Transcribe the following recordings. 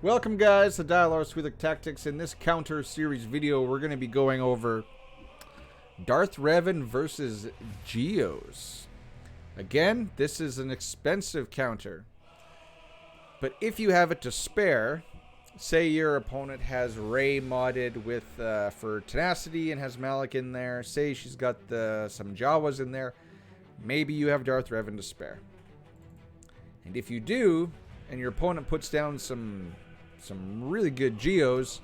Welcome guys to Dialogue with Tactics. In this counter series video, we're going to be going over Darth Revan versus Geos. Again, this is an expensive counter. But if you have it to spare, say your opponent has Rey modded with for tenacity and has Malak in there, say she's got some Jawas in there, maybe you have Darth Revan to spare. And if you do, and your opponent puts down some really good Geos,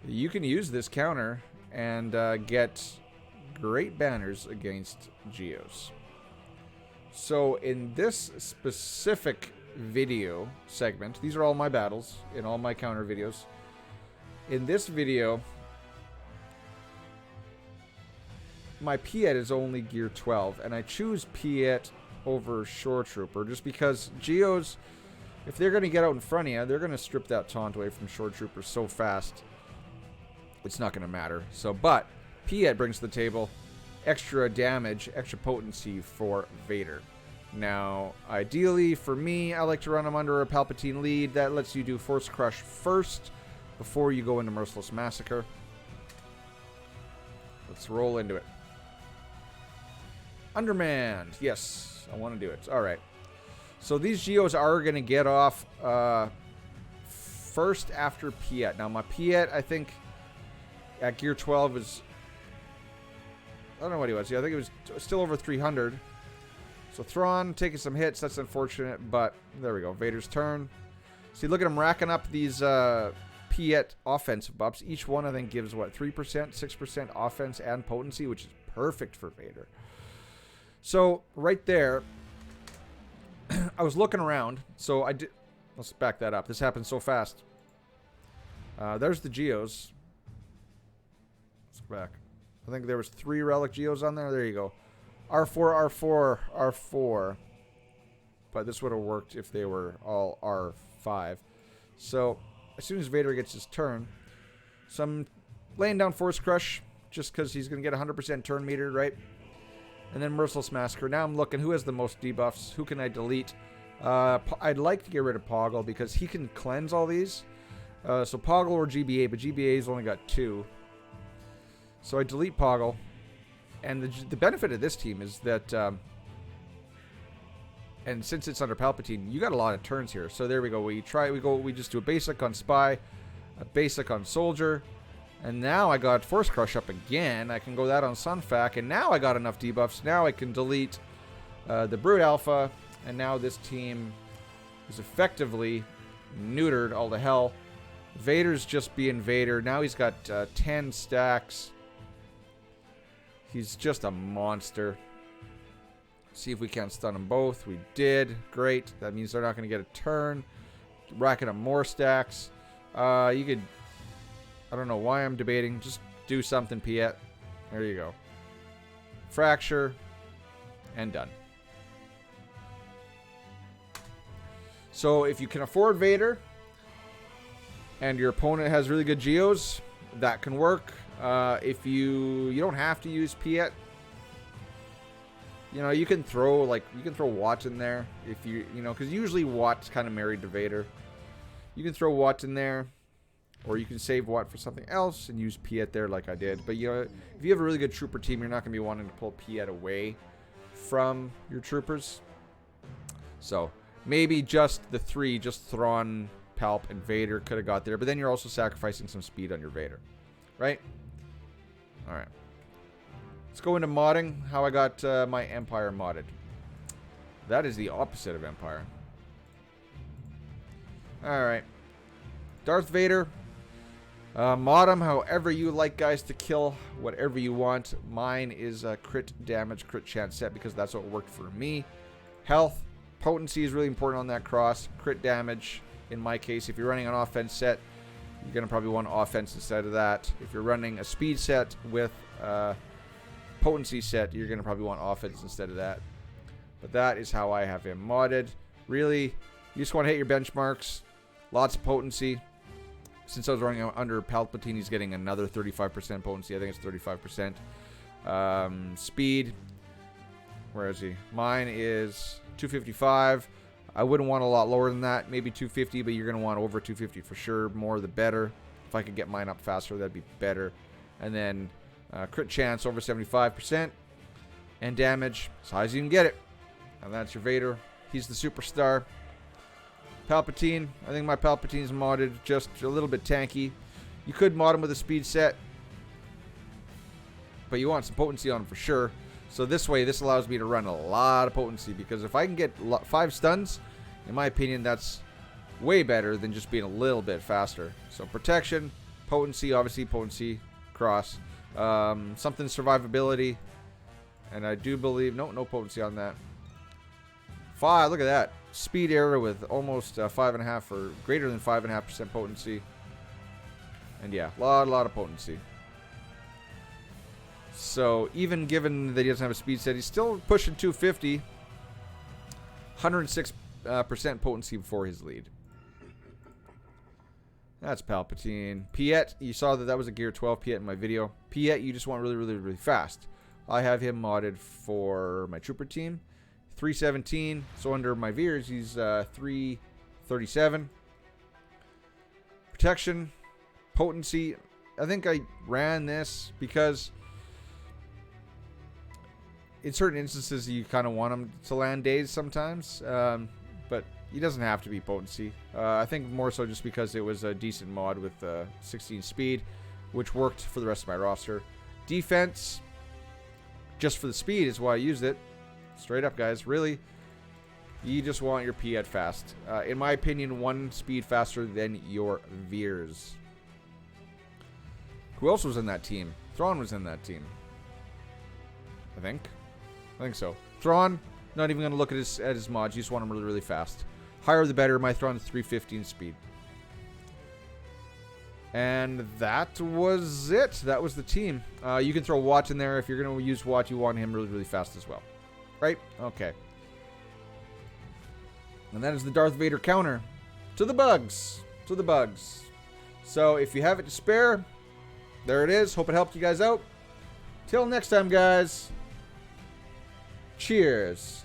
you can use this counter and get great banners against Geos. So in this specific video segment, these are all my battles in all my counter videos. In this video, my Piet is only gear 12, and I choose Piet over Shore Trooper just because Geos, if they're going to get out in front of you, they're going to strip that taunt away from Shore Trooper so fast, it's not going to matter. So, but Piet brings to the table extra damage, extra potency for Vader. Now, ideally for me, I like to run them under a Palpatine lead. That lets you do Force Crush first before you go into Merciless Massacre. Let's roll into it. Undermanned. Yes, I want to do it. All right. So these Geos are going to get off first after Piet. Now my Piet, I think, at gear 12 is... I don't know what he was. Yeah, I think it was still over 300. So Thrawn taking some hits. That's unfortunate, but there we go. Vader's turn. See, look at him racking up these Piet offensive buffs. Each one, I think, gives, what, 3%, 6% offense and potency, which is perfect for Vader. So right there... I was looking around, so I did... Let's back that up. This happened so fast. There's the Geos. Let's go back. I think there was 3 relic Geos on there. There you go. R4, R4, R4. But this would have worked if they were all R5. So, as soon as Vader gets his turn, some laying down Force Crush, just because he's going to get 100% turn meter, right? And then Merciless Massacre. Now I'm looking, who has the most debuffs? Who can I delete? I'd like to get rid of Poggle because he can cleanse all these. So Poggle or GBA, but GBA's only got 2. So I delete Poggle. And the benefit of this team is that, and since it's under Palpatine, you got a lot of turns here. So there we go. We just do a basic on Spy, a basic on Soldier. And now I got Force Crush up again. I can go that on Sunfac. And now I got enough debuffs. Now I can delete the Brood Alpha. And now this team is effectively neutered all to hell. Vader's just being Vader. Now he's got 10 stacks. He's just a monster. See if we can't stun them both. We did. Great. That means they're not going to get a turn. Racking up more stacks. You could... I don't know why I'm debating. Just do something, Piet. There you go. Fracture. And done. So if you can afford Vader, and your opponent has really good Geos, that can work. If you don't have to use Piet. You know, you can throw Watt in there if you know, because usually Watt's kind of married to Vader. You can throw Watt in there. Or you can save Watt for something else and use Piet there like I did. But, you know, if you have a really good trooper team, you're not going to be wanting to pull Piet away from your troopers. So, maybe just the 3, just Thrawn, Palp, and Vader could have got there. But then you're also sacrificing some speed on your Vader. Right? Alright. Let's go into modding. How I got my Empire modded. That is the opposite of Empire. Alright. Darth Vader. Mod him however you like, guys, to kill whatever you want. Mine is a crit damage, crit chance set because that's what worked for me. Health, potency is really important on that cross. Crit damage, in my case, if you're running an offense set, you're going to probably want offense instead of that. If you're running a speed set with potency set, you're going to probably want offense instead of that. But that is how I have him modded. Really, you just want to hit your benchmarks. Lots of potency. Since I was running under Palpatine, he's getting another 35% potency. I think it's 35%. Speed. Where is he? Mine is 255. I wouldn't want a lot lower than that. Maybe 250, but you're going to want over 250 for sure. More the better. If I could get mine up faster, that'd be better. And then crit chance over 75%. And damage as high as you can get it. And that's your Vader. He's the superstar. Palpatine. I think my Palpatine's modded just a little bit tanky. You could mod him with a speed set. But you want some potency on him for sure. So this way, this allows me to run a lot of potency. Because if I can get 5 stuns, in my opinion, that's way better than just being a little bit faster. So protection, potency, obviously potency, cross. Something survivability. And I do believe, no potency on that. 5, look at that. Speed arrow with almost 5.5 or greater than 5.5% potency. And yeah, a lot of potency. So even given that he doesn't have a speed set, he's still pushing 250. 106% potency before his lead. That's Palpatine. Piet, you saw that was a Gear 12 Piet in my video. Piet, you just want really fast. I have him modded for my trooper team. 317. So under my Veers, he's 337. Protection, potency. I think I ran this because in certain instances you kind of want him to land days sometimes, but he doesn't have to be potency. I think more so just because it was a decent mod with 16 speed, which worked for the rest of my roster. Defense, just for the speed is why I used it. Straight up, guys. Really, you just want your Piet fast. In my opinion, 1 speed faster than your Veers. Who else was in that team? Thrawn was in that team. I think so. Thrawn, not even going to look at his mods. You just want him really fast. Higher the better. My Thrawn is 315 speed. And that was it. That was the team. You can throw Watt in there. If you're going to use Watt, you want him really fast as well. Right? Okay. And that is the Darth Vader counter. To the bugs. To the bugs. So if you have it to spare, there it is. Hope it helped you guys out. Till next time, guys. Cheers.